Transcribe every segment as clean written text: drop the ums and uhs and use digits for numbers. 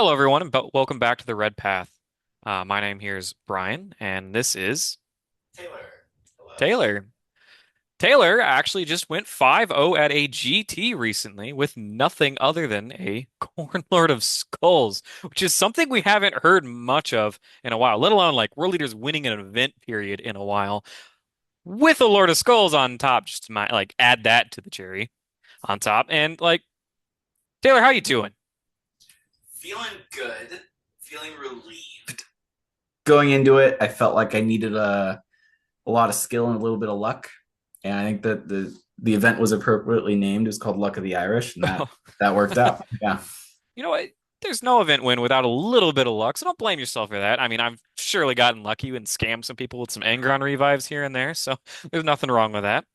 Hello, everyone, and welcome back to the Red Path. My name here is Brian, and this is Taylor. Hello. Taylor. Taylor actually just went 5-0 at a GT recently with nothing other than a Khorne Lord of Skulls, which is something we haven't heard much of in a while, let alone like World Leaders winning an event period in a while with a Lord of Skulls on top. Just to like add that to the cherry on top. And like, Taylor, how you doing? Feeling good. Feeling relieved. Going into it, I felt like I needed a lot of skill and a little bit of luck. And I think that the event was appropriately named. It was called Luck of the Irish, and that worked out. Yeah. You know what? There's no event win without a little bit of luck, so don't blame yourself for that. I mean, I've surely gotten lucky and scammed some people with some Angron revives here and there, so there's nothing wrong with that.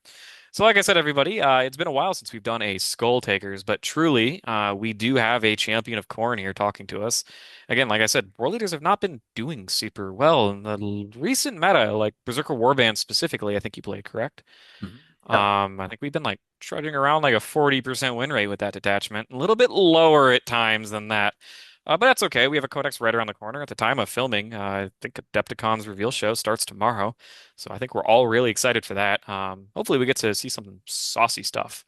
So, like I said, everybody, it's been a while since we've done a Skull Takers, but truly, we do have a champion of Khorne here talking to us. Again, like I said, World Leaders have not been doing super well in the recent meta, like Berserker Warband specifically. I think you played, correct? Mhm. Yep. I think we've been like trudging around like a 40% win rate with that detachment. A little bit lower at times than that. But that's okay. We have a codex right around the corner at the time of filming. I think Adepticon's reveal show starts tomorrow. So I think we're all really excited for that. Hopefully we get to see some saucy stuff.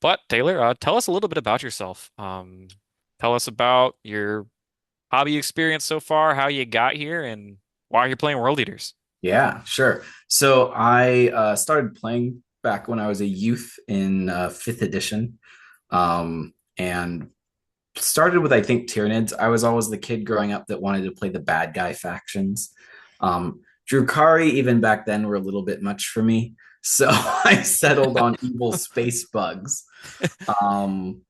But Taylor, tell us a little bit about yourself. Tell us about your hobby experience so far, how you got here, and why you're playing World Eaters. Yeah, sure. So I started playing back when I was a youth in fifth edition, and started with I think Tyranids. I was always the kid growing up that wanted to play the bad guy factions. Drukari even back then were a little bit much for me, so I settled on evil space bugs. Um,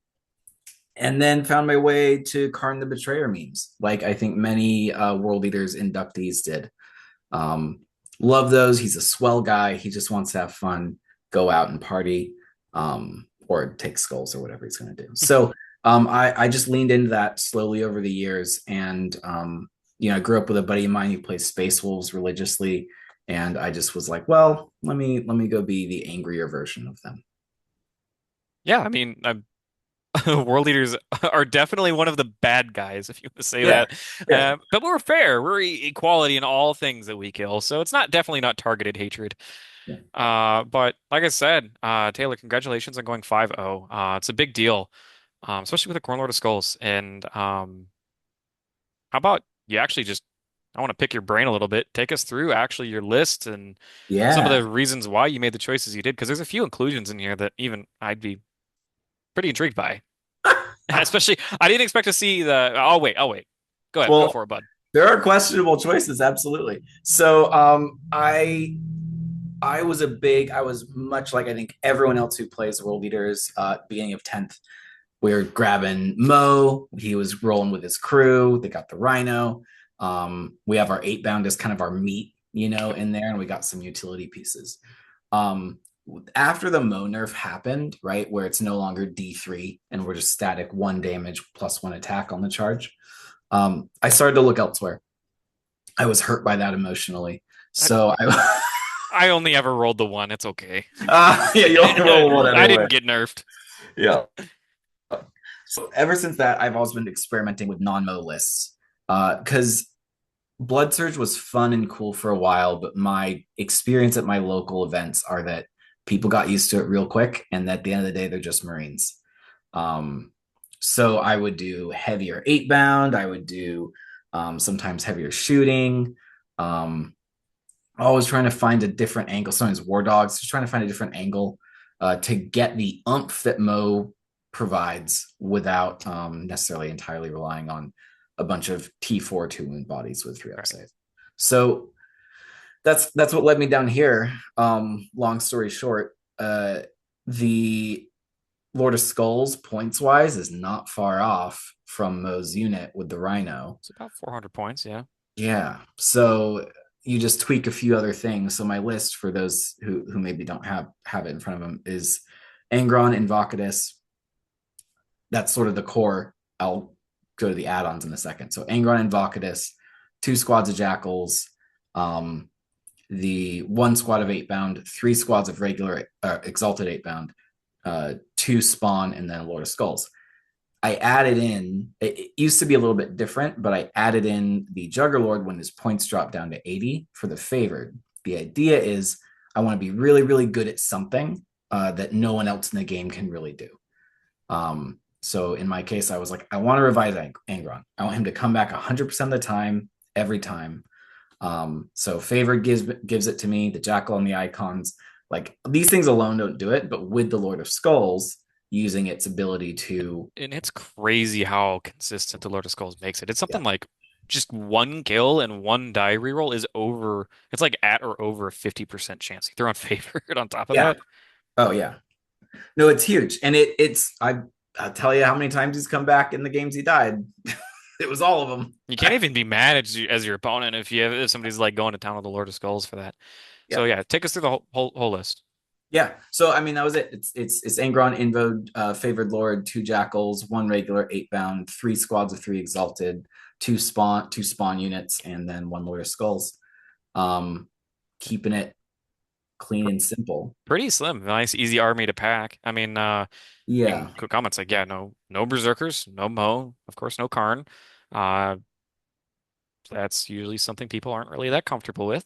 and then found my way to Karn the Betrayer memes, like I think many World Eaters inductees did. Um, love those. He's a swell guy. He just wants to have fun, go out and party, or take skulls or whatever he's going to do. So I just leaned into that slowly over the years, and I grew up with a buddy of mine who plays Space Wolves religiously, and I just was like, well, let me go be the angrier version of them. Yeah, I mean, world leaders are definitely one of the bad guys, if you want to say Yeah, that. yeah, But we're fair. We're equality in all things that we kill, so it's not definitely not targeted hatred. yeah. But like I said, Taylor, congratulations on going 5-0. It's a big deal, especially with the Corn Lord of Skulls. And how about you actually just, I want to pick your brain a little bit. Take us through actually your list and some of Yeah. the reasons why you made the choices you did, because there's a few inclusions in here that even I'd be pretty intrigued by. Especially, I didn't expect to see the. I'll wait. Go ahead, go Well, for it, bud. there are questionable choices, absolutely. So I was much like I think everyone else who plays World Eaters beginning of 10th. We were grabbing Mo. He was rolling with his crew. They got the Rhino. We have our eight bound as kind of our meat, in there, and we got some utility pieces. Um, After the Mo nerf happened, right, where it's no longer D3 and we're just static one damage plus one attack on the charge, I started to look elsewhere. I was hurt by that emotionally. I, So I, I only ever rolled the one. It's okay. yeah, you only roll one I didn't anyway. get nerfed. Yeah. So ever since that, I've always been experimenting with non-mo lists because Blood Surge was fun and cool for a while, but my experience at my local events are that people got used to it real quick, and at the end of the day, they're just Marines. Um, so I would do heavier eight bound. I would do sometimes heavier shooting. Um, Always trying to find a different angle. Sometimes war dogs, just trying to find a different angle to get the umph that Mo provides without necessarily entirely relying on a bunch of T4 two wound bodies with three up Right. save. So that's what led me down here. Long story short, the Lord of Skulls points wise is not far off from Mo's unit with the Rhino. It's about 400 points, yeah. Yeah. So you just tweak a few other things. So my list for those who maybe don't have it in front of them is Angron, Invocatus. That's sort of the core. I'll go to the add-ons in a second. So Angron, Invocatus, two squads of jakhals, um, the one squad of eight bound, three squads of regular exalted eight bound, two spawn, and then a Lord of Skulls. I added in, it used to be a little bit different, but I added in the Juggerlord when his points dropped down to 80 for the favored. The idea is I want to be really, really good at something that no one else in the game can really do. So in my case, I was like, I want to revive Angron. I want him to come back 100% of the time, every time. So favored gives it to me, the jackal and the icons. Like these things alone don't do it, but with the Lord of Skulls, using its ability to, And it's crazy how consistent the Lord of Skulls makes it. It's yeah, something like just one kill and one die reroll is over. It's like at or over a 50% chance. You throw on favored on top of yeah, that. oh yeah, no, it's huge, and I'll tell you how many times he's come back in the games he died. It was all of them. You can't even be mad as your opponent if somebody's like going to town with the Lord of Skulls for that. So Yeah, yeah, take us through the whole list. yeah. So I mean, that was it. It's Angron, Invo, favored Lord, two jackals, one regular, eight bound, three squads of three exalted, two spawn units, and then one Lord of Skulls. Um, Keeping it clean and simple. Pretty slim, nice, easy army to pack. I mean, Yeah, in quick comments like, yeah, no berserkers, no Mo, of course, no Khorne. Uh, that's usually something people aren't really that comfortable with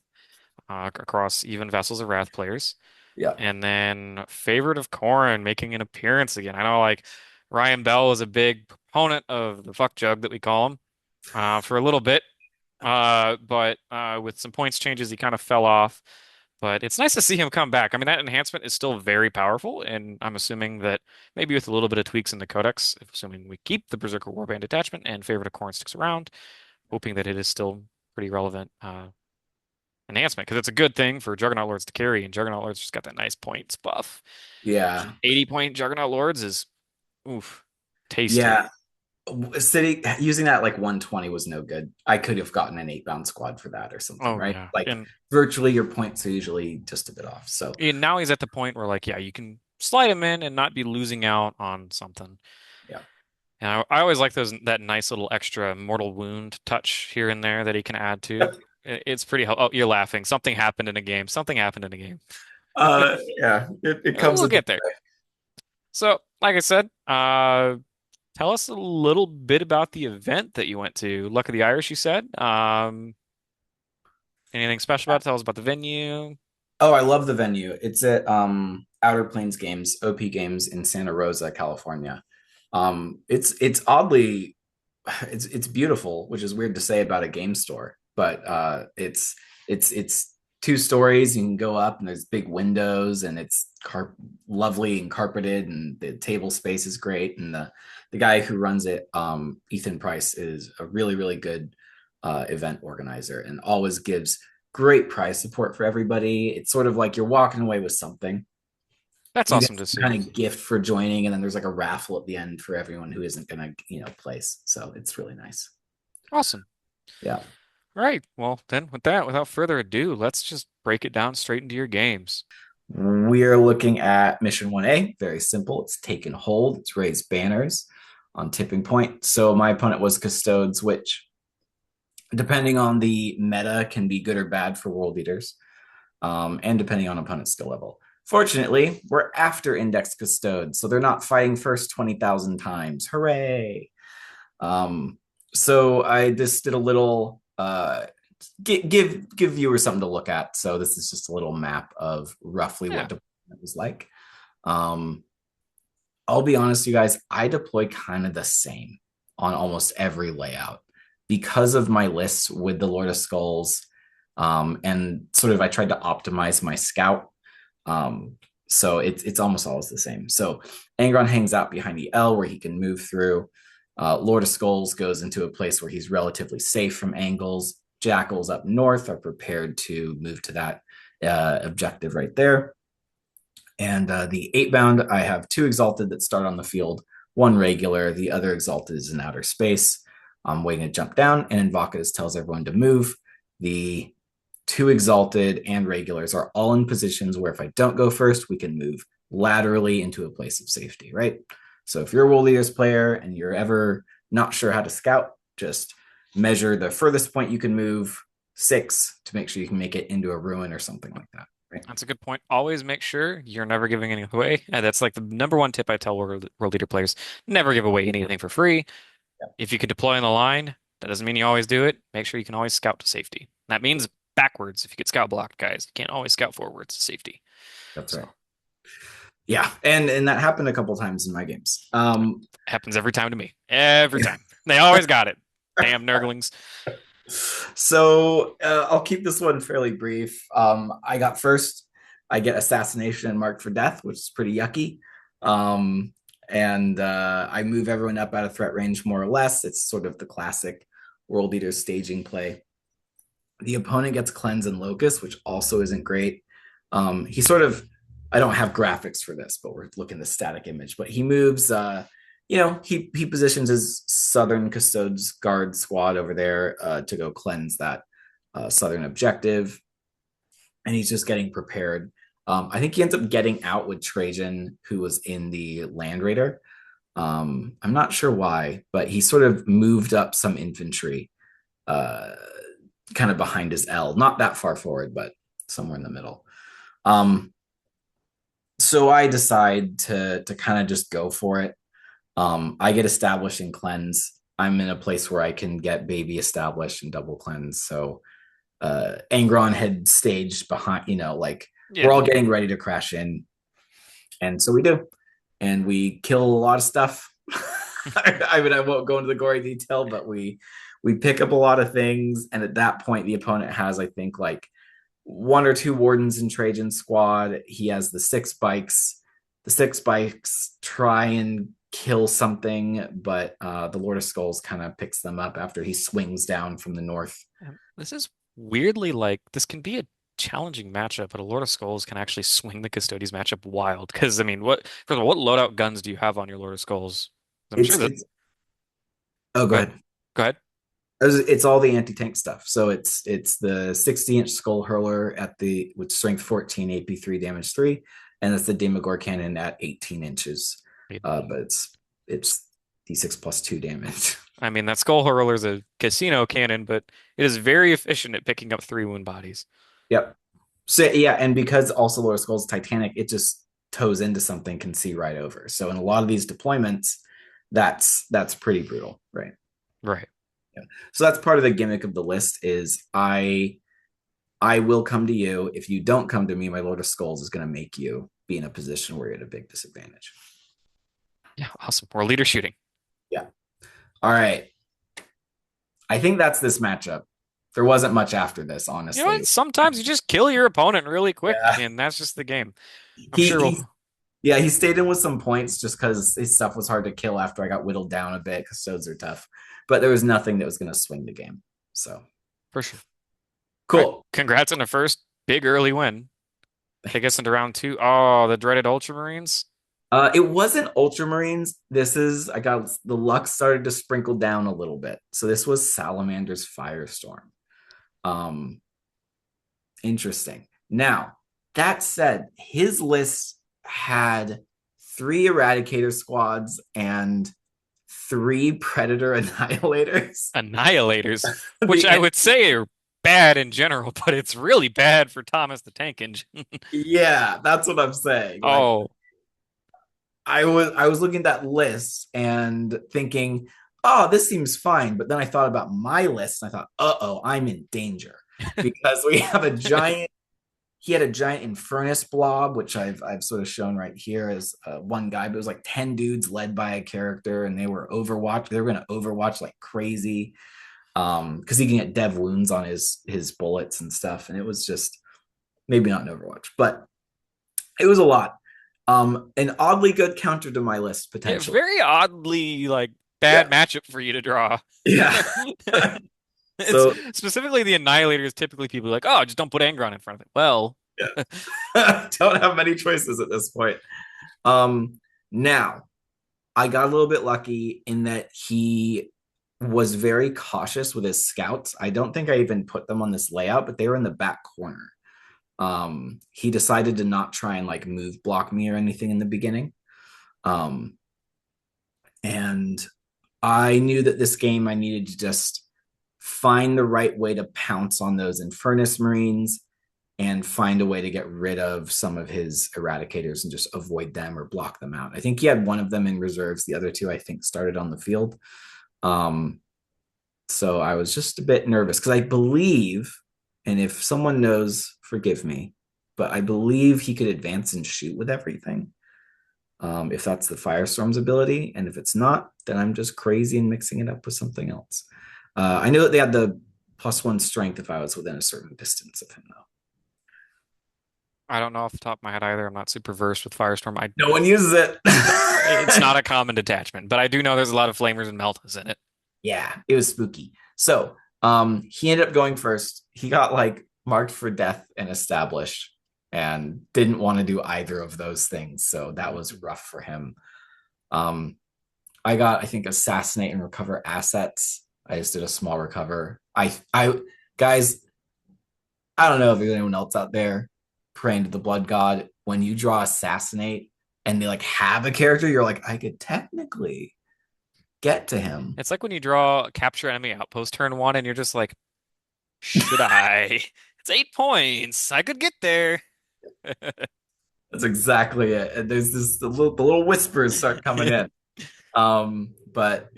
across even Vessels of Wrath players. yeah. And then favorite of Khorne making an appearance again. I know like Ryan Bell was a big proponent of the fuck jug that we call him for a little bit. But with some points changes, he kind of fell off. But it's nice to see him come back. I mean, that enhancement is still very powerful, and I'm assuming that maybe with a little bit of tweaks in the codex, assuming we keep the Berserker Warband attachment and favorite of Khorne sticks around, hoping that it is still pretty relevant enhancement because it's a good thing for Juggernaut Lords to carry, and Juggernaut Lords just got that nice points buff. Yeah, 80 point Juggernaut Lords is oof, tasty. yeah. City using that like 120 was no good. I could have gotten an eight bound squad for that or something, Oh right? yeah, Like and virtually your points are usually just a bit off. So now he's at the point where like yeah, you can slide him in and not be losing out on something. yeah. And I always like that nice little extra mortal wound touch here and there that he can add to. Yep. It's pretty. Oh, you're laughing. Something happened in a game. Something happened in a game. Yeah, it comes We'll into get there. So, like I said, tell us a little bit about the event that you went to. Luck of the Irish, you said. Anything special about it? Tell us about the venue. Oh, I love the venue. It's at Outer Plains Games, OP Games in Santa Rosa, California. It's oddly it's beautiful, which is weird to say about a game store, but it's two stories. You can go up and there's big windows and it's lovely and carpeted and the table space is great. And the guy who runs it, Ethan Price, is a really, really good event organizer and always gives great prize support for everybody. It's sort of like you're walking away with something. That's You get awesome to some see. kind of gift for joining, and then there's like a raffle at the end for everyone who isn't gonna, place. So it's really nice. Awesome. Yeah. Right. Well, then with that, without further ado, let's just break it down straight into your games. We're looking at mission 1A. Very simple. It's take and hold, it's raise banners on tipping point. So my opponent was Custodes, which, depending on the meta, can be good or bad for world leaders, and depending on opponent's skill level. Fortunately, we're after Index Custodes, so they're not fighting first 20,000 times. Hooray! Um, so I just did a little give viewers something to look at. So this is just a little map of roughly what Yeah. deployment was like. Um, I'll be honest, you guys, I deploy kind of the same on almost every layout because of my lists with the Lord of Skulls. And sort of I tried to optimize my scout. Um, so it's almost always the same. So Angron hangs out behind the L where he can move through. Lord of Skulls goes into a place where he's relatively safe from angles. Jackals up north are prepared to move to that objective right there. And the eight bound, I have two exalted that start on the field, one regular, the other exalted is in outer space. I'm waiting to jump down, and Invocatus tells everyone to move. The two exalted and regulars are all in positions where if I don't go first, we can move laterally into a place of safety, right? So if you're a World Leaders player and you're ever not sure how to scout, just measure the furthest point you can move, 6, to make sure you can make it into a ruin or something like that. Right. That's a good point. Always make sure you're never giving anything away. And that's like the number one tip I tell World Leader players. Never give away anything for free. Yeah, If you can deploy on the line, that doesn't mean you always do it. Make sure you can always scout to safety. That means backwards if you get scout blocked, guys. You can't always scout forwards to safety. that's right. So Yeah, and that happened a couple times in my games. happens every time to me. Every time. They always got it. Damn Nurglings. So I'll keep this one fairly brief. I got first. I get assassination and marked for death, which is pretty yucky. Um, and I move everyone up out of threat range more or less. It's sort of the classic World Eater staging play. The opponent gets cleanse and locus, which also isn't great. He sort of, I don't have graphics for this, but we're looking at the static image. But he moves, he positions his Southern Custodes guard squad over there to go cleanse that Southern objective, and he's just getting prepared. I think he ends up getting out with Trajan, who was in the Land Raider. I'm not sure why, but he sort of moved up some infantry uh, kind of behind his L, not that far forward, but somewhere in the middle. Um, so I decide to kind of just go for it. I get established in cleanse. I'm in a place where I can get baby established and double cleanse. So Angron had staged behind, like Yeah. we're all getting ready to crash in. And so we do. And we kill a lot of stuff. I mean, I won't go into the gory detail, but we pick up a lot of things. And at that point, the opponent has, I think, like one or two wardens in Trajan's squad. He has the six bikes. The six bikes try and kill something, but the Lord of Skulls kind of picks them up after he swings down from the north. This is weirdly like this can be a challenging matchup, but a Lord of Skulls can actually swing the Custodes matchup wild. Because I mean, what loadout guns do you have on your Lord of Skulls? I'm sure It's that. it's oh, go Go ahead. ahead. Go ahead. It's all the anti-tank stuff. So it's the 60-inch skull hurler at the with strength 14, AP 3, damage 3, and it's the Demogorgon cannon at 18 inches. But it's D6 plus 2 damage. I mean, that Skull Hurler's a casino cannon, but it is very efficient at picking up 3 wound bodies. Yep. So yeah, and because also Lord of Skulls Titanic, it just toes into something, can see right over. So in a lot of these deployments, that's pretty brutal, right? Right. Yeah. So that's part of the gimmick of the list is I will come to you. If you don't come to me, my Lord of Skulls is going to make you be in a position where you're at a big disadvantage. Yeah, awesome. We're leader shooting. Yeah. All right. I think that's this matchup. There wasn't much after this, You know what? honestly. Sometimes you just kill your opponent really quick, Yeah. and that's just the game. I'm He, sure he we'll, yeah, he stayed in with some points just because his stuff was hard to kill after I got whittled down a bit. Custodes are tough, but there was nothing that was going to swing the game. So for sure. All right. cool. Congrats on the first big early win. Take us into round two. Oh, the dreaded Ultramarines. It wasn't Ultramarines. I got the luck started to sprinkle down a little bit. So this was Salamander's Firestorm. Um, Interesting. Now, that said, his list had 3 Eradicator squads and 3 Predator Annihilators. Annihilators, which I the would say are bad in general, but it's really bad for Thomas the Tank Engine. Yeah, that's what I'm saying. Like Oh, I was looking at that list and thinking, oh, this seems fine. But then I thought about my list and I thought, uh-oh, I'm in danger because we have a giant. He had a giant Infernus blob, which I've sort of shown right here as one guy, but it was like 10 dudes led by a character, and they were Overwatch. They were going to Overwatch like crazy because he can get dev wounds on his bullets and stuff, and it was just maybe not an Overwatch, but it was a lot. An oddly good counter to my list yeah, potentially. very oddly like bad Yeah, matchup for you to draw. yeah. It's So specifically the Annihilators. Typically, people are like, "Oh, just don't put Angron in front of it." Well, yeah, don't have many choices at this point. Now I got a little bit lucky in that he was very cautious with his scouts. I don't think I even put them on this layout, but they were in the back corner. He decided to not try and like move block me or anything in the beginning. Um, and I knew that this game I needed to just find the right way to pounce on those Infernus Marines and find a way to get rid of some of his eradicators and just avoid them or block them out. I think he had one of them in reserves. The other two, I think, started on the field. Um, so I was just a bit nervous because I believe, and if someone knows, forgive me, but I believe he could advance and shoot with everything. If that's the Firestorm's ability, and if it's not, then I'm just crazy and mixing it up with something else. I know that they had the +1 strength if I was within a certain distance of him, though. I don't know off the top of my head either. I'm not super versed with Firestorm. No one uses it. It's not a common detachment, but I do know there's a lot of flamers and meltas in it. Yeah, it was spooky. So he ended up going first. He got like marked for death and established and didn't want to do either of those things. So that was rough for him. Um, I got, I think, assassinate and recover assets. I just did a small recover. Guys, I don't know if there's anyone else out there praying to the blood god. When you draw assassinate and they like have a character, you're like, I could technically get to him. It's like when you draw capture enemy outpost turn one and you're just like, should I? It's 8 points. I could get there. That's exactly it. And there's this the little whispers start coming in. But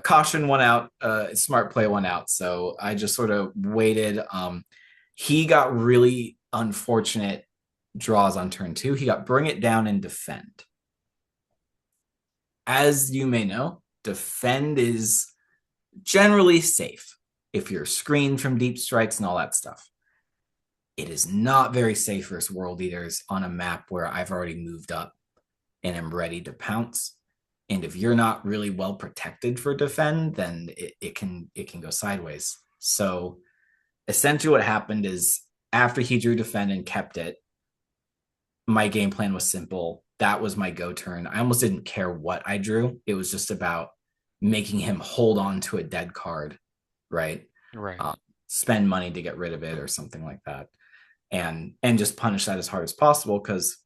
caution won out, smart play won out. So I just sort of waited. He got really unfortunate draws on turn two. He got bring it down and defend. As you may know, defend is generally safe if you're screened from deep strikes and all that stuff. It is not very safe versus world eaters on a map where I've already moved up and am ready to pounce. And if you're not really well protected for defend, then it can go sideways. So essentially what happened is after he drew defend and kept it, my game plan was simple. That was my go turn. I almost didn't care what I drew. It was just about making him hold on to a dead card, right? Right. Spend money to get rid of it or something like that. And just punish that as hard as possible because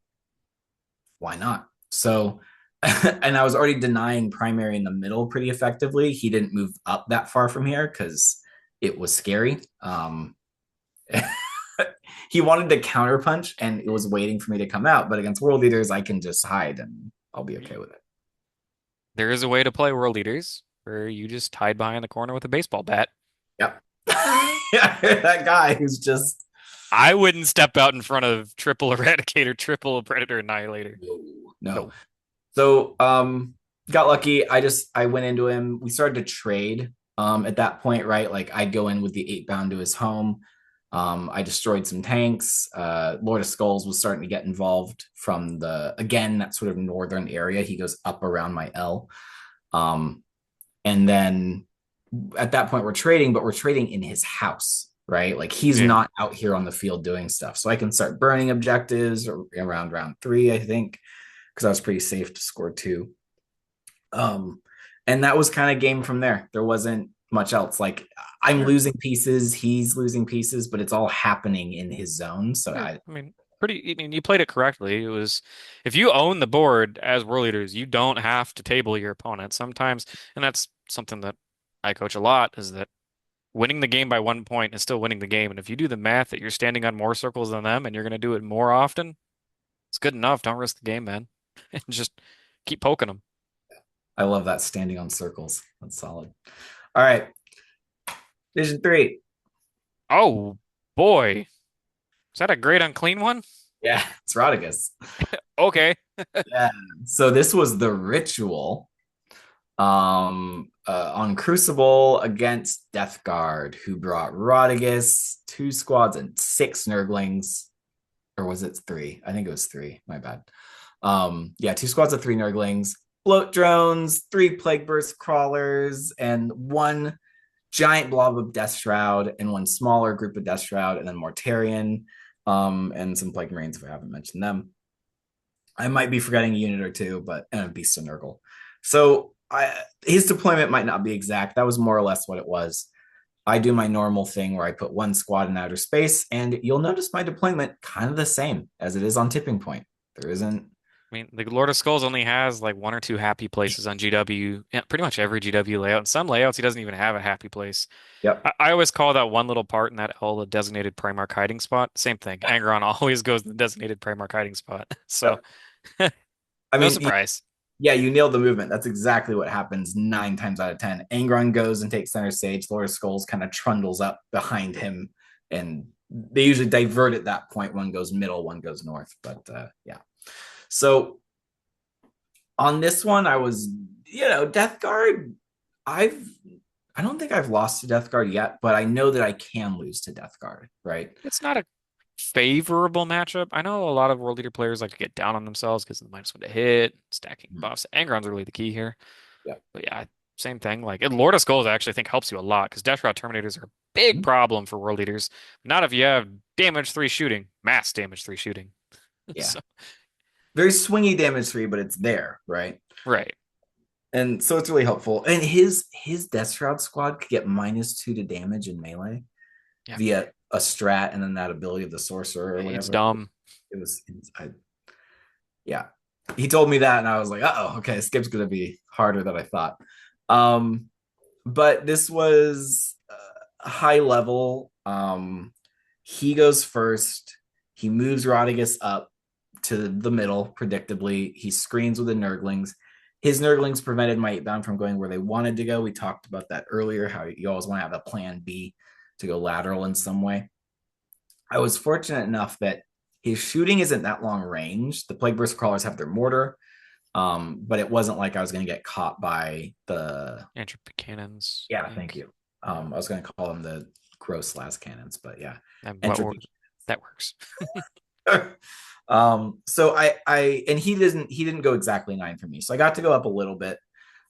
why not? So and I was already denying primary in the middle pretty effectively. He didn't move up that far from here because it was scary. He wanted to counterpunch and it was waiting for me to come out. But against world leaders, I can just hide and I'll be okay with it. There is a way to play world eaters where you just hide behind the corner with a baseball bat. Yep. Yeah, that guy who's just I wouldn't step out in front of triple eradicator, triple predator annihilator. no. No. So got lucky. I went into him. We started to trade at that point, right? Like I'd go in with the 8 bound to his home. I destroyed some tanks. Lord of Skulls was starting to get involved from again, that sort of northern area. He goes up around my L. And then at that point, we're trading, but we're trading in his house, right? Like he's Yeah. not out here on the field doing stuff. So I can start burning objectives around round 3, I think, because I was pretty safe to score 2. And that was kind of game from there. There wasn't much else. Like I'm Sure. losing pieces, he's losing pieces, but it's all happening in his zone. So Yeah. I mean, I mean, you played it correctly. It was, if you own the board as world leaders, you don't have to table your opponent sometimes. And that's something that I coach a lot is that winning the game by 1 point is still winning the game. And if you do the math that you're standing on more circles than them and you're going to do it more often, it's good enough. Don't risk the game, man. And just keep poking them. I love that standing on circles. That's solid. All right. Vision 3. Oh boy. Is that a great unclean one? Yeah, it's Rodigus. Okay. Yeah. So this was the ritual on Crucible against Death Guard, who brought Rodigus, 2 squads, and 6 Nurglings. Or was it 3? I think it was 3. My bad. Yeah, 2 squads of 3 Nurglings, float drones, 3 Plague Burst crawlers, and 1 giant blob of Death Shroud, and 1 smaller group of Death Shroud, and then Mortarion, and some Plague Marines if I haven't mentioned them. I might be forgetting a unit or 2, but and a Beast of Nurgle. So his deployment might not be exact. That was more or less what it was. I do my normal thing where I put 1 squad in outer space, and you'll notice my deployment kind of the same as it is on Tipping Point. There isn't I mean, the Lord of Skulls only has like one or two happy places on GW. Yeah, pretty much every GW layout. In some layouts, he doesn't even have a happy place. Yep. I always call that one little part in that L the designated Primarch hiding spot. Same thing. Angron always goes to the designated Primarch hiding spot. So, Yep. I no mean, surprise. yeah, you nailed the movement. That's exactly what happens 9 times out of 10. Angron goes and takes center stage. Lord of Skulls kind of trundles up behind him, and they usually divert at that point. One goes middle, one goes north. But yeah. So on this one, I was, Death Guard. I've I don't think I've lost to Death Guard yet, but I know that I can lose to Death Guard, right? It's not a favorable matchup. I know a lot of World Leader players like to get down on themselves because of the -1 to hit, stacking buffs. Angron's really the key here. Yeah. But yeah, same thing. Like, and Lord of Skulls, I actually think helps you a lot because Death Route Terminators are a big problem for World Leaders. Not if you have damage 3 shooting, mass damage 3 shooting. Yeah. So, Very swingy damage 3, but it's there, right? right. And so it's really helpful. And his Death Shroud squad could get -2 to damage in melee Yeah. via a strat and then that ability of the sorcerer or It's whatever. dumb. It was, yeah. He told me that, and I was like, oh, okay, Skip's gonna be harder than I thought. Um, but this was high level. He goes first. He moves Rodigus up to the middle, predictably. He screens with the Nurglings. His Nurglings prevented my 8-bound from going where they wanted to go. We talked about that earlier, how you always want to have a plan B to go lateral in some way. I was fortunate enough that his shooting isn't that long range. The Plague Burst Crawlers have their mortar, but it wasn't like I was going to get caught by the. Entropy cannons, I Yeah, thank think. you. Yeah. I was going to call them the gross las cannons, but yeah, And entropy. that works. So and he didn't go exactly 9 for me, so I got to go up a little bit,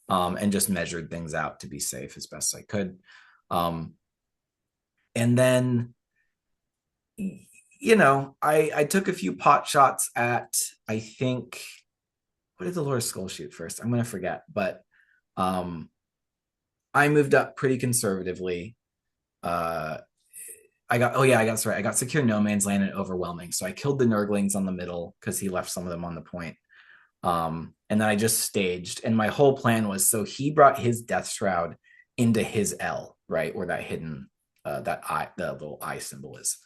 and just measured things out to be safe as best I could, and then I took a few pot shots at, I think, what did the Lord of Skull shoot first? I'm gonna forget, but um, I moved up pretty conservatively. Uh, I got sorry, I got secure no man's land and overwhelming. So I killed the Nurglings on the middle because he left some of them on the point. And then I just staged, and my whole plan was, so he brought his Death Shroud into his L, right, where that hidden that eye, the little eye symbol is.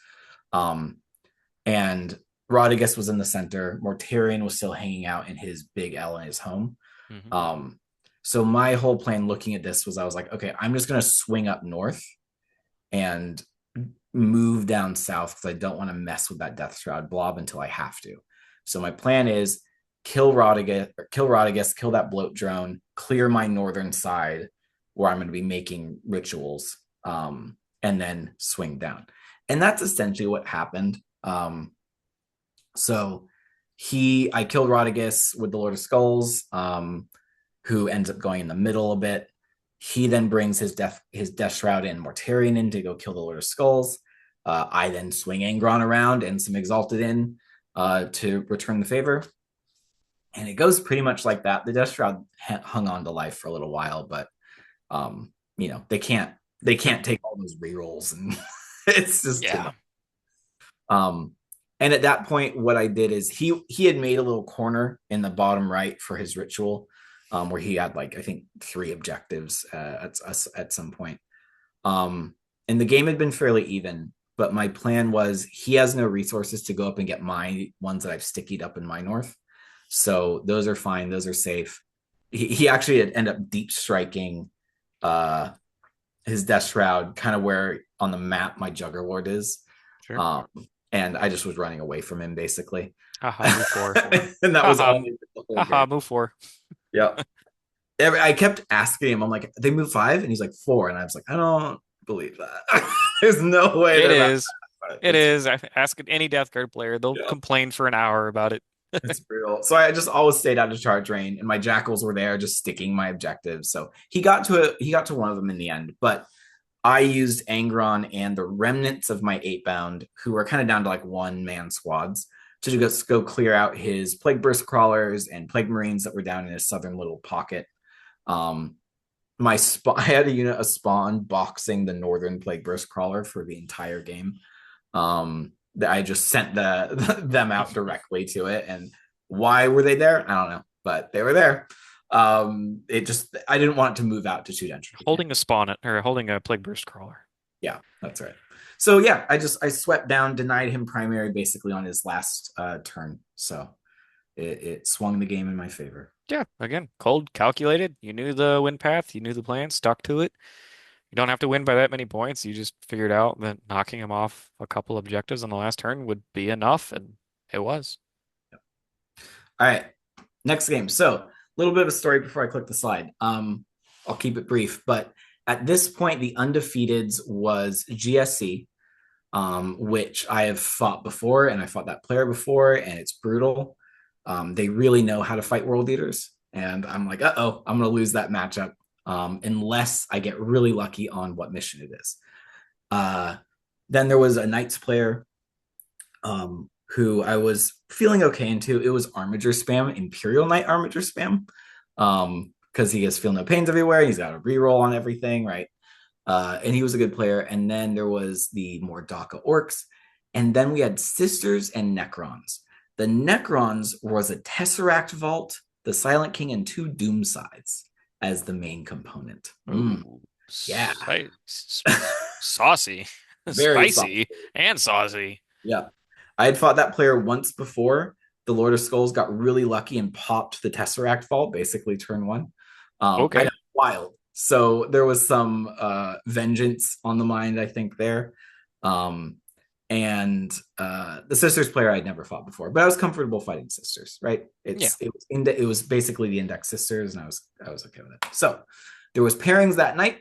Um, and Rodigus was in the center. Mortarion was still hanging out in his big L in his home. Hmm. So my whole plan looking at this was, I was like, okay, I'm just going to swing up north and move down south because I don't want to mess with that Death Shroud blob until I have to. So my plan is kill Rodigus, kill that bloat drone, clear my northern side where I'm going to be making rituals, and then swing down. And that's essentially what happened. So I killed Rodigus with the Lord of Skulls, who ends up going in the middle a bit. He then brings his death shroud and Mortarion in to go kill the Lord of Skulls. I then swing Angron around and some Exalted in to return the favor. And it goes pretty much like that. The Death Shroud hung on to life for a little while, but they can't take all those rerolls, and it's just too Yeah. much. And at that point, what I did is he had made a little corner in the bottom right for his ritual, where he had, like, I think 3 objectives at some point. And the game had been fairly even, but my plan was, he has no resources to go up and get my ones that I've stickied up in my north. So those are fine. Those are safe. He actually had ended up deep striking his Death Shroud kind of where on the map my Juggerlord is. Sure. And I just was running away from him, basically. Haha, move 4. And that was Haha. all the whole Haha, game. move 4. Yeah. I kept asking him, I'm like, they move 5? And he's like, 4. And I was like, I don't believe that. There's no way It they're that is. bad. It is. Ask any Death Guard player. They'll Yeah. complain for an hour about it. It's brutal. So I just always stayed out of charge range, and my jackals were there just sticking my objectives. So he got to one of them in the end, but I used Angron and the remnants of my 8-bound, who were kind of down to like 1-man squads, to just go clear out his Plague Burst Crawlers and Plague Marines that were down in his southern little pocket. I had a unit of spawn boxing the northern Plague Burst Crawler for the entire game. I just sent them out directly to it, and Why were they there? I don't know, but they were there. It just I didn't want it to move out to 2 entropy again. Holding a spawn it or holding a plague burst crawler. Yeah, that's right. So yeah, I swept down, denied him primary basically on his last turn. So it swung the game in my favor. Yeah, again, cold, calculated. You knew the win path, you knew the plan, stuck to it. You don't have to win by that many points. You just figured out that knocking him off a couple objectives on the last turn would be enough, and it was. All right, next game. So a little bit of a story before I click the slide. I'll keep it brief, but at this point, the undefeateds was GSC, which I have fought before, and I fought that player before, and it's brutal. They really know how to fight world leaders, and I'm like, uh-oh, I'm going to lose that matchup unless I get really lucky on what mission it is. Then there was a Knights player who I was feeling okay into. It was Armiger spam, Imperial Knight Armiger spam, because he has feel no pains everywhere. He's got a reroll on everything, right? And he was a good player. And then there was the more Daka orcs. And then we had Sisters and Necrons. The Necrons was a Tesseract Vault, the Silent King, and 2 Doom Sides as the main component. Ooh, Yeah. saucy, Very soft. spicy, and saucy. Yeah. I had fought that player once before. The Lord of Skulls got really lucky and popped the Tesseract Vault, basically turn one. I Okay. know, wild. So there was some vengeance on the mind, I think, there. Um, and the Sisters player I'd never fought before, but I was comfortable fighting Sisters, right? Yeah. It was basically the Index Sisters, and I was okay with it. So there was pairings that night.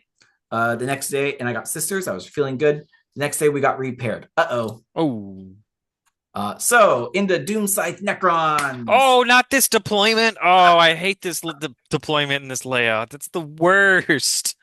The next day, and I got Sisters. I was feeling good. The next day, we got repaired. Uh-oh. Oh. So into Doom Scythe Necrons. Oh, not this deployment. Oh, I hate this deployment in this layout. That's the worst.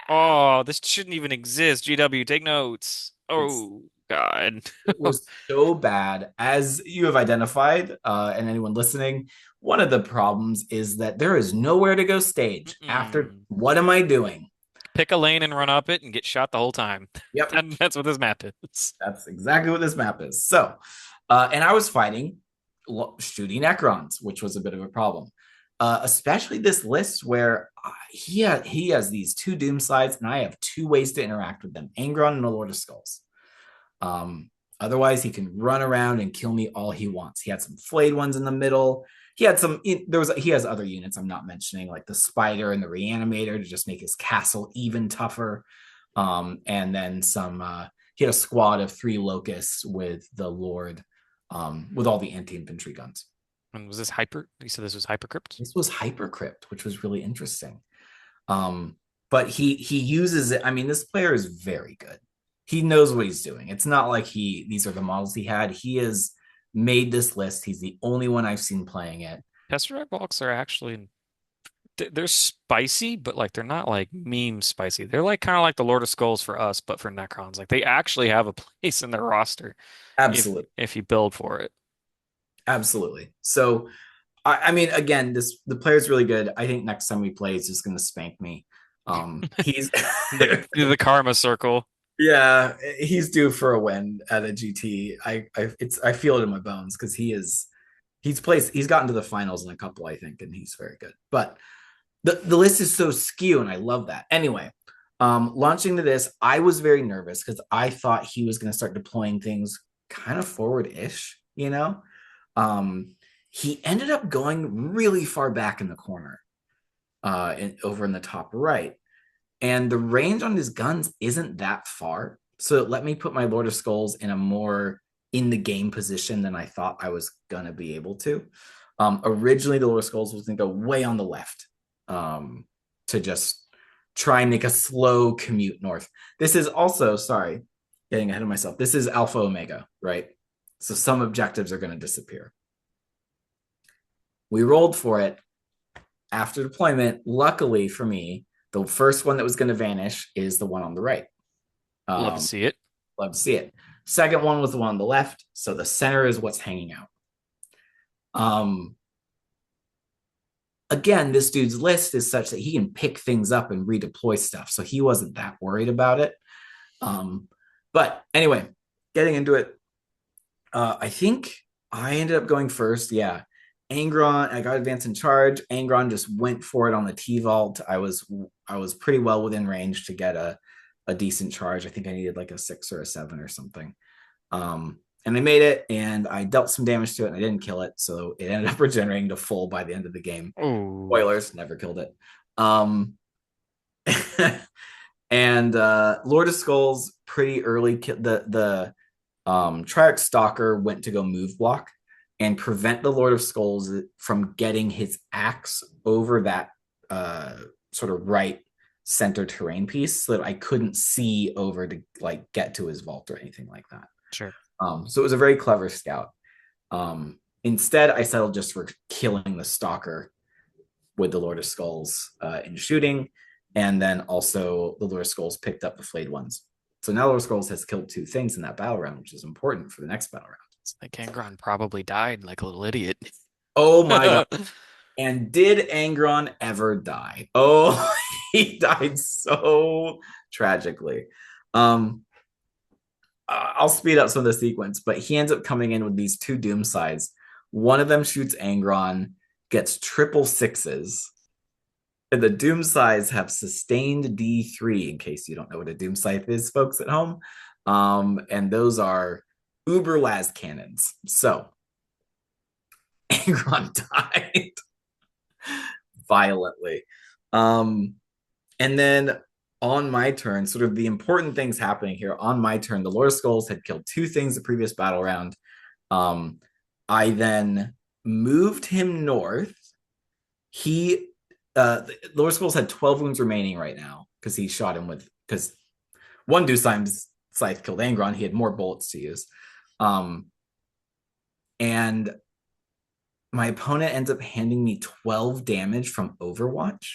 Oh, this shouldn't even exist. GW, take notes. It's Oh, God. it was so bad, as you have identified, and anyone listening. One of the problems is that there is nowhere to go stage after. Mm-mm. What am I doing? Pick a lane and run up it and get shot the whole time. Yep, That's what this map is. that's exactly what this map is. So, and I was fighting shooting Necrons, which was a bit of a problem. Especially this list where he has these 2 Doom Sides, and I have 2 ways to interact with them: Angron and the Lord of Skulls. Um, Otherwise, he can run around and kill me all he wants. He had some flayed ones in the middle. He had some. He has other units I'm not mentioning, like the Spider and the Reanimator, to just make his castle even tougher. And then some. He had a squad of 3 locusts with the Lord, with all the anti-infantry guns. And was this hyper? You said this was hypercrypt? This was Hypercrypt, which was really interesting. Um, but he uses it. I mean, this player is very good. He knows what he's doing. It's not like these are the models he had. He has made this list. He's the only one I've seen playing it. Tesseract Valks are actually they're spicy, but like they're not like meme spicy. They're like kind of like the Lord of Skulls for us, but for Necrons. Like they actually have a place in their roster Absolutely. if you build for it. Absolutely. So I mean, again, the player's really good. I think next time we play, he's just gonna spank me. He's The karma circle. yeah, he's due for a win at a GT. I feel it in my bones because he's gotten to the finals in a couple, I think, and he's very good. But the list is so skew, and I love that. Anyway, launching to this, I was very nervous because I thought he was going to start deploying things kind of forward-ish, you know. He ended up going really far back in the corner, over in the top right, and the range on his guns isn't that far. So it let me put my Lord of Skulls in a more in the game position than I thought I was gonna be able to. Originally, the Lord of Skulls was gonna go way on the left, to just try and make a slow commute north. This is also, sorry, getting ahead of myself. This is Alpha Omega, right? So some objectives are going to disappear. We rolled for it after deployment. Luckily for me, the first one that was going to vanish is the one on the right. Love to see it. Love to see it. Second one was the one on the left. So the center is what's hanging out. Again, this dude's list is such that he can pick things up and redeploy stuff. So he wasn't that worried about it. But anyway, getting into it, I think I ended up going first. Yeah. Angron, I got advanced in charge. Angron just went for it on the T vault. I was pretty well within range to get a decent charge. I think I needed like a 6 or a 7 or something. And I made it, and I dealt some damage to it, and I didn't kill it, so it ended up regenerating to full by the end of the game. Oh, Spoilers, never killed it. Um, and Lord of Skulls pretty early. The Triarch Stalker went to go move block and prevent the Lord of Skulls from getting his axe over that uh, sort of right center terrain piece, so that I couldn't see over to like get to his vault or anything like that. sure. So it was a very clever scout. Instead, I settled just for killing the Stalker with the Lord of Skulls in shooting, and then also the Lord of Skulls picked up the flayed ones. So now Lord of Skulls has killed 2 things in that battle round, which is important for the next battle round. It's like Angron probably died like a little idiot. Oh my god. And did Angron ever die? Oh, he died so tragically. Um, I'll speed up some of the sequence, but he ends up coming in with these 2 doom sides. One of them shoots Angron, gets triple sixes, and the doom sides have sustained D3, in case you don't know what a doom scythe is, folks at home. And those are uber las cannons. So Angron died violently. Um, and then on my turn, sort of the important things happening here on my turn, the Lord of Skulls had killed 2 things the previous battle round. I then moved him north. He Lord of Skulls had 12 wounds remaining right now because he shot him with because one Dusheim's scythe killed Angron. He had more bullets to use. And my opponent ends up handing me 12 damage from Overwatch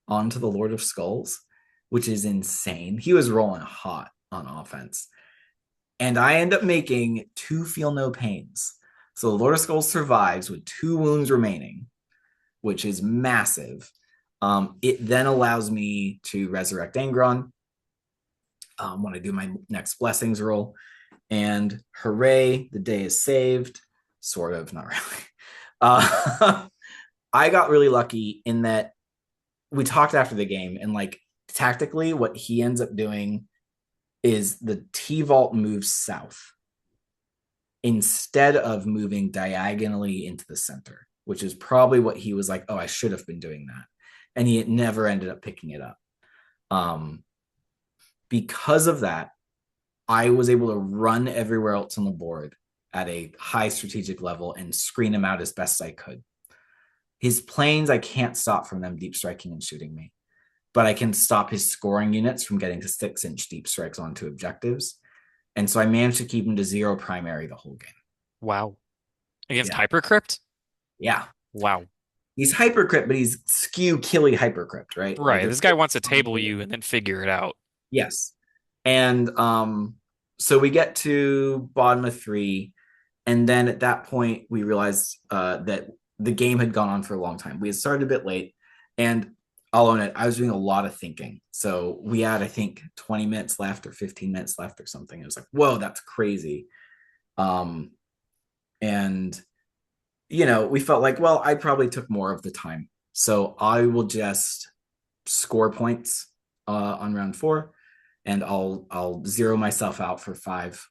onto the Lord of Skulls, which is insane. He was rolling hot on offense. And I end up making 2 feel no pains. So the Lord of Skulls survives with 2 wounds remaining, which is massive. It then allows me to resurrect Angron when I do my next blessings roll. And hooray, the day is saved. Sort of, not really. I got really lucky in that we talked after the game, and like tactically, what he ends up doing is the T vault moves south instead of moving diagonally into the center, which is probably what he was like, oh, I should have been doing that. And he never ended up picking it up. Because of that, I was able to run everywhere else on the board at a high strategic level and screen him out as best I could. His planes, I can't stop from them deep striking and shooting me, but I can stop his scoring units from getting to 6-inch deep strikes onto objectives. And so I managed to keep him to 0 primary the whole game. Wow. Against Yeah. Hypercrypt? Yeah. Wow. He's hypercrypt, but he's skew killy hypercrypt, right? Like Right. it's This guy wants to table you and then figure it out. yes. And so we get to bottom of 3, and then at that point we realized that the game had gone on for a long time. We had started a bit late, and I'll own it, I was doing a lot of thinking. So we had, I think, 20 minutes left or 15 minutes left or something. It was like, whoa, that's crazy. And we felt like, well, I probably took more of the time, so I will just score points on round 4, and I'll zero myself out for 5,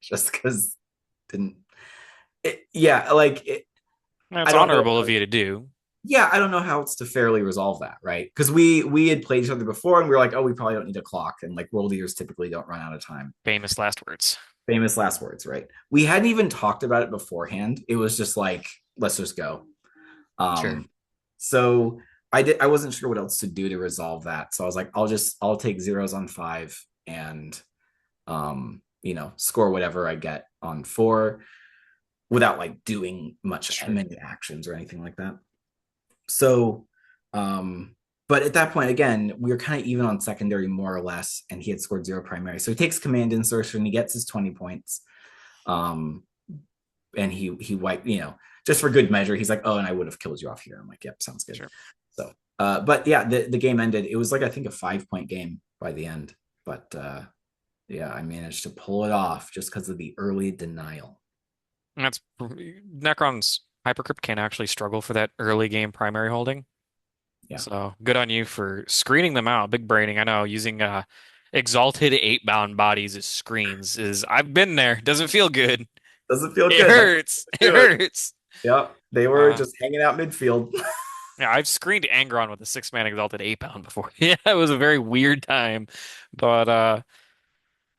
just because didn't. Yeah, like I That's don't know. honorable of you to do. Yeah, I don't know how it's to fairly resolve that, right? Because we had played each other before, and we were like, oh, we probably don't need a clock, and like world leaders typically don't run out of time. Famous last words. Famous last words, right? We hadn't even talked about it beforehand. It was just like, let's just go. Sure. So I wasn't sure what else to do to resolve that. So I was like, I'll take zeros on 5 and score whatever I get on 4 without like doing much Sure. many actions or anything like that. So but at that point, again, we were kind of even on secondary more or less, and he had scored 0 primary. So he takes command insertion, he gets his 20 points. And he wiped, just for good measure, he's like, oh, and I would have killed you off here. I'm like, yep, sounds good. Sure. So but yeah, the game ended. It was like, I think, a 5-point game by the end. But yeah, I managed to pull it off just because of the early denial. That's Necrons Hypercrypt can actually struggle for that early game primary holding. Yeah, So good on you for screening them out. Big braining. I know using exalted 8-bound bodies as screens is I've been there. Doesn't feel good. doesn't feel It good. That's hurts. It do it. hurts. Yep, they were Uh just hanging out midfield. yeah, I've screened Angron with a 6-man exalted 8-bound before. Yeah, it was a very weird time. But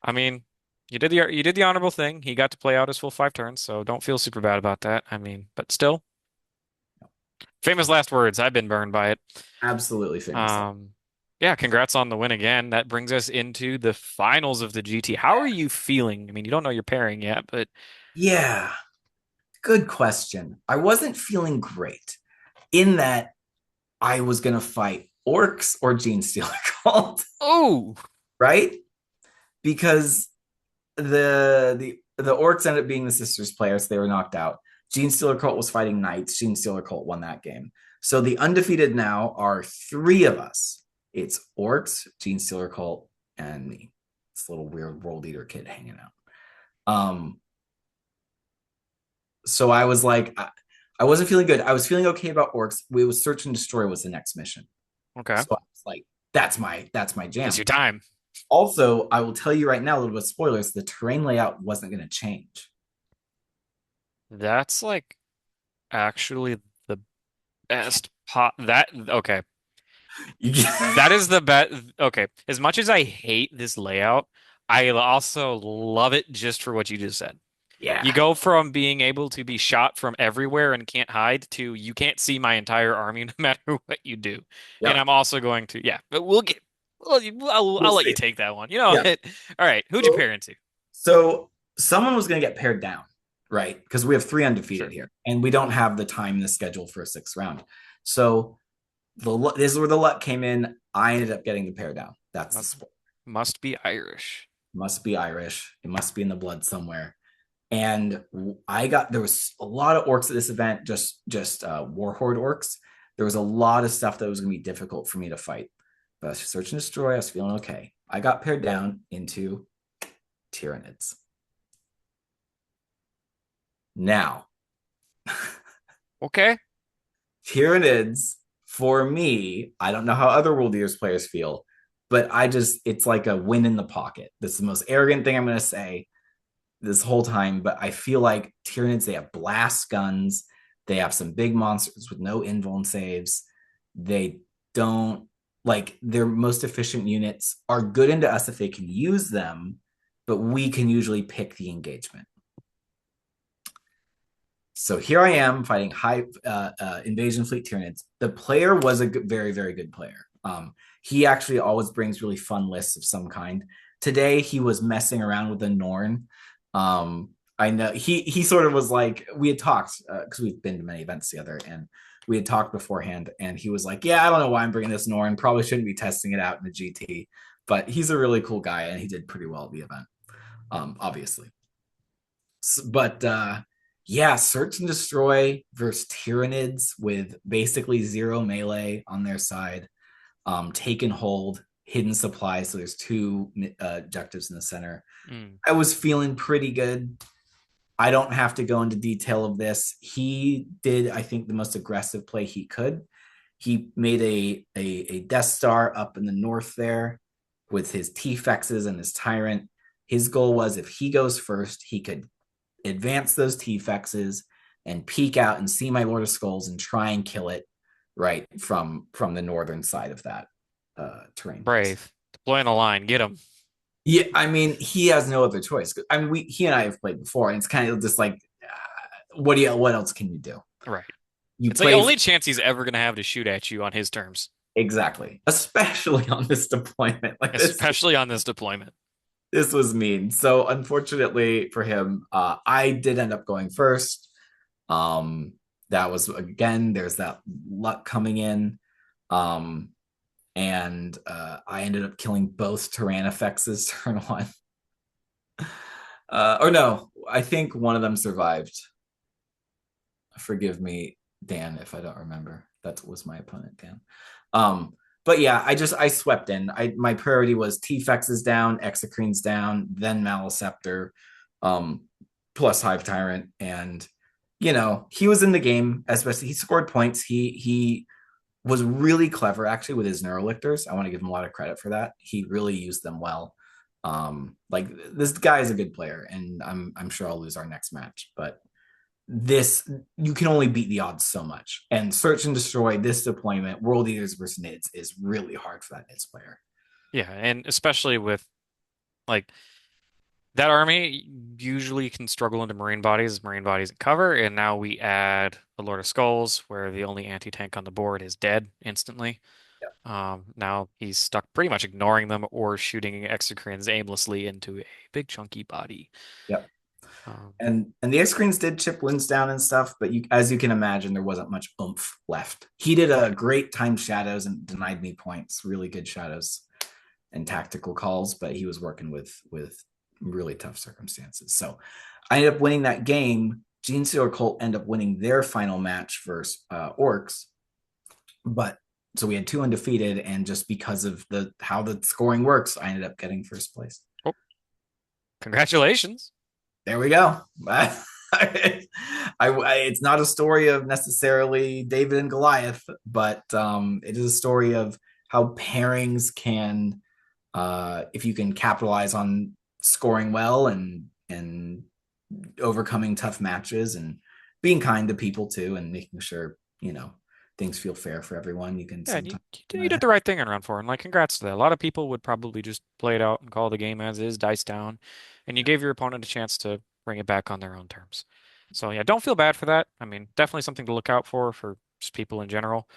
I mean, you did the honorable thing. He got to play out his full 5 turns, so don't feel super bad about that. I mean, but still, famous last words. I've been burned by it. Absolutely famous. Um, yeah, congrats on the win again. That brings us into the finals of the GT. How are you feeling? I mean, you don't know your pairing yet, but Yeah, good question. I wasn't feeling great in that I was gonna fight orcs or Gene Stealer Cult, oh, right? Because the orcs ended up being the sisters players, so they were knocked out. Gene Stealer Cult was fighting knights. Gene Stealer Cult won that game. So the undefeated now are three of us. It's orcs, Gene Stealer Cult, and me. This little weird world eater kid hanging out. So I was like, I wasn't feeling good. I was feeling okay about orcs. We was search and destroy was the next mission. okay. So I was like, that's my It's your jam. time. Also, I will tell you right now, a little bit of spoilers, the terrain layout wasn't going to change. That's like actually the best pot. That okay. That is the best. Okay. As much as I hate this layout, I also love it just for what you just said. You Yeah. go from being able to be shot from everywhere and can't hide to you can't see my entire army no matter what you do. And Yep. I'm also going to, yeah, but we'll get, well, We'll I'll let you see. take that one. You know Yeah. what? All right. Who'd you So, pair into? so someone was going to get paired down, right? Because we have three undefeated Sure. here, and we don't have the time in the schedule for a sixth round. So this is where the luck came in. I ended up getting the pair down. That's the Must, sport. must be Irish. Must be Irish. It must be in the blood somewhere. And I got there was a lot of orcs at this event, just warhorde orcs. There was a lot of stuff that was going to be difficult for me to fight. But search and destroy, I was feeling okay. I got paired down into Tyranids. Now, Okay. Tyranids for me, I don't know how other World Eaters players feel, but it's like a win in the pocket. This is the most arrogant thing I'm going to say this whole time, but I feel like Tyranids, they have blast guns. They have some big monsters with no invuln saves. They don't like their most efficient units are good into us if they can use them, but we can usually pick the engagement. So here I am fighting high invasion fleet Tyranids. The player was a very, very good player. He actually always brings really fun lists of some kind. Today he was messing around with the Norn. I know he sort of was like we had talked because we've been to many events together, and we had talked beforehand, and he was like, "Yeah, I don't know why I'm bringing this Norn. Probably shouldn't be testing it out in the GT." But he's a really cool guy, and he did pretty well at the event, obviously. But yeah, search and destroy versus Tyranids with basically zero melee on their side. Take and hold, hidden supply. So there's two objectives in the center. Mm, I was feeling pretty good. I don't have to go into detail of this. He did, I think, the most aggressive play he could. He made a Death Star up in the north there with his T-Fexes and his Tyrant. His goal was if he goes first, he could advance those T-Fexes and peek out and see my Lord of Skulls and try and kill it right from the northern side of that terrain, basically. brave. Deploying the line. Get him. Yeah, I mean, he has no other choice. I mean, he and I have played before, and it's kind of just like, what else can you do? Right. You It's the play only chance he's ever going to have to shoot at you on his terms, exactly, especially on this deployment. Like especially on this deployment. this was mean. So unfortunately for him, I did end up going first. Um, that was again, there's that luck coming in. Um, and I ended up killing both Tyrannifexes turn one. Or no, I think one of them survived. Forgive me, Dan, if I don't remember. That was my opponent, Dan. Um, but yeah, I swept in. My priority was T-Fex is down, Exocrine's down, then Maliceptor, plus Hive Tyrant, and he was in the game, especially he scored points. He was really clever actually with his neurolictors. I want to give him a lot of credit for that. He really used them well. Like this guy is a good player, and I'm sure I'll lose our next match, but this you can only beat the odds so much. And search and destroy this deployment, world eaters versus nids is really hard for that nids player. Yeah, and especially with like that army usually can struggle into marine bodies, marine bodies in cover, and now we add the Lord of Skulls, where the only anti-tank on the board is dead instantly. Yeah, Now he's stuck pretty much ignoring them or shooting exocrines aimlessly into a big chunky body. yeah. Um, And the X screens did chip wins down and stuff, but as you can imagine, there wasn't much oomph left. He did a great time shadows and denied me points, really good shadows and tactical calls, but he was working with really tough circumstances. So I ended up winning that game. Gene Stealer Cult ended up winning their final match versus Orcs, but so we had two undefeated, and just because of the how the scoring works, I ended up getting first place. oh, congratulations. There we go. It's not a story of necessarily David and Goliath, but it is a story of how pairings can, if you can capitalize on scoring well and overcoming tough matches and being kind to people too, and making sure things feel fair for everyone. You can Yeah, and you, sometimes. you did the right thing in round four, and like congrats to that. A lot of people would probably just play it out and call the game as is, dice down, and you gave your opponent a chance to bring it back on their own terms. So yeah, don't feel bad for that. I mean, definitely something to look out for just people in general.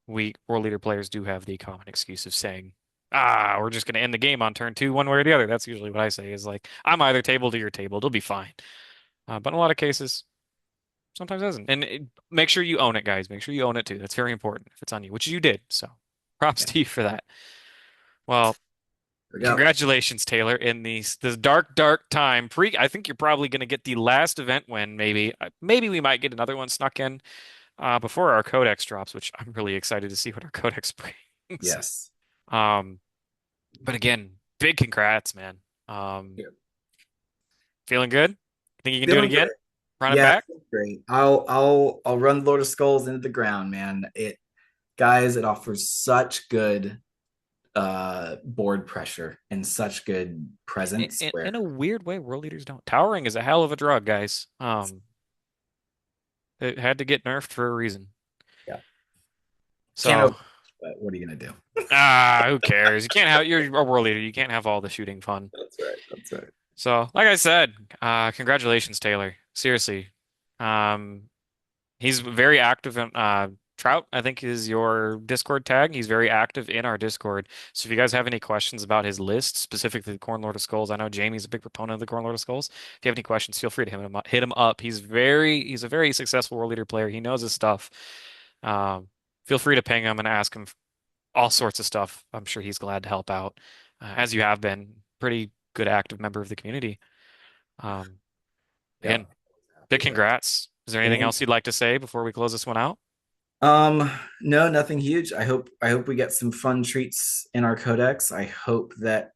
We world leader players do have the common excuse of saying, we're just going to end the game on turn two, one way or the other. That's usually what I say is like, I'm either table to your table. It'll be fine. But in a lot of cases, sometimes it doesn't. And make sure you own it, guys. Make sure you own it too. That's very important if it's on you, which you did. So props Yeah, to you for that. Well, there we go. congratulations, Taylor, in this dark, dark time. I think you're probably going to get the last event win, maybe. Maybe we might get another one snuck in before our codex drops, which I'm really excited to see what our codex brings. Yes. Um, but again, big congrats, man. Um, Yeah. feeling good? Think you can do it Feeling great. again? Run it Yeah, back? great. I'll run Lord of Skulls into the ground, man. It offers such good board pressure and such good presence In where a weird way, world leaders don't. Towering is a hell of a drug, guys. It had to get nerfed for a reason. yeah, can't So, over, but what are you gonna do? who cares? You're a world leader. You can't have all the shooting fun. That's right. That's right. So, like I said, congratulations, Taylor. Seriously. Um, he's very active in Trout, I think is your Discord tag. He's very active in our Discord. So if you guys have any questions about his list, specifically the Khorne Lord of Skulls, I know Jamie's a big proponent of the Khorne Lord of Skulls. If you have any questions, feel free to hit him up. He's a very successful world leader player. He knows his stuff. Um, feel free to ping him and ask him all sorts of stuff. I'm sure he's glad to help out, as you have been. Pretty good active member of the community. Um, Yeah, again, big happy to. congrats. Is there anything Thank else you'd like to say before we close this one out? Um, no, nothing huge. I hope we get some fun treats in our codex. I hope that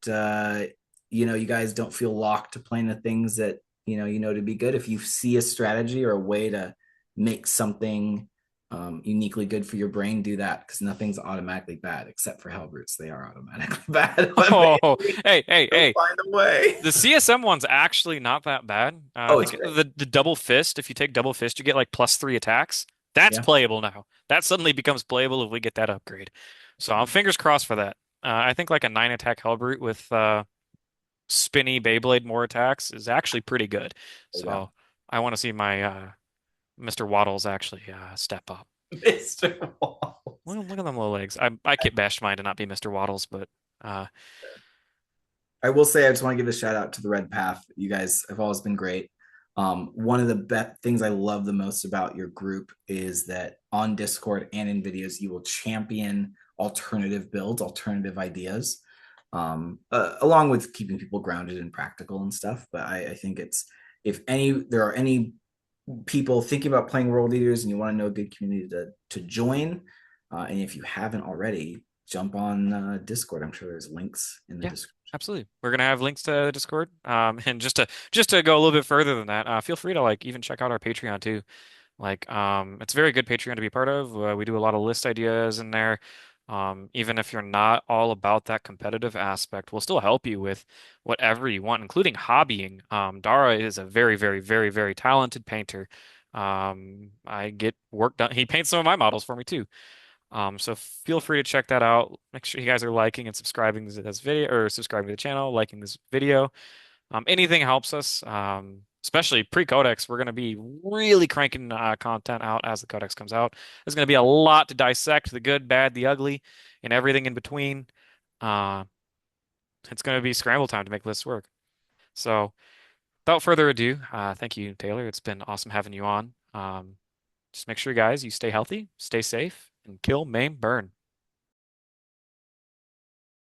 you guys don't feel locked to playing the things that you know to be good. If you see a strategy or a way to make something uniquely good for your brain, do that because nothing's automatically bad except for Hellbrutes. They are automatically bad, but Oh, maybe they'll hey. find a way. The CSM one's actually not that bad. I Oh, it's think great. the double fist, if you take double fist, you get like +3 attacks. That's Yeah. playable now. That suddenly becomes playable if we get that upgrade. So I'm fingers crossed for that. I think like a 9 attack Hellbrute with spinny Beyblade more attacks is actually pretty good. There you go. So I want to see my Mr. Waddles actually step up. Mr. Wall. Look at them low legs. I kit bashed mine to not be Mr. Waddles, but uh, I will say I just want to give a shout out to the Red Path. You guys have always been great. One of the things I love the most about your group is that on Discord and in videos, you will champion alternative builds, alternative ideas, along with keeping people grounded and practical and stuff. But I think if there are any people thinking about playing World Eaters and you want to know a good community to join, and if you haven't already, jump on Discord. I'm sure there's links in the Yeah, description. absolutely. We're gonna have links to the Discord. And just to go a little bit further than that, feel free to like even check out our Patreon too. Like, it's a very good Patreon to be part of. We do a lot of list ideas in there. Even if you're not all about that competitive aspect, we'll still help you with whatever you want, including hobbying. Dara is a very, very, very, very talented painter. I get work done. He paints some of my models for me too. So feel free to check that out. Make sure you guys are liking and subscribing to this video or subscribing to the channel, liking this video. Anything helps us, especially pre-codex. We're going to be really cranking content out as the codex comes out. There's going to be a lot to dissect, the good, bad, the ugly, and everything in between. Uh, it's going to be scramble time to make lists work. So without further ado, thank you, Taylor. It's been awesome having you on. Just make sure, guys, you stay healthy, stay safe, and kill, maim, burn.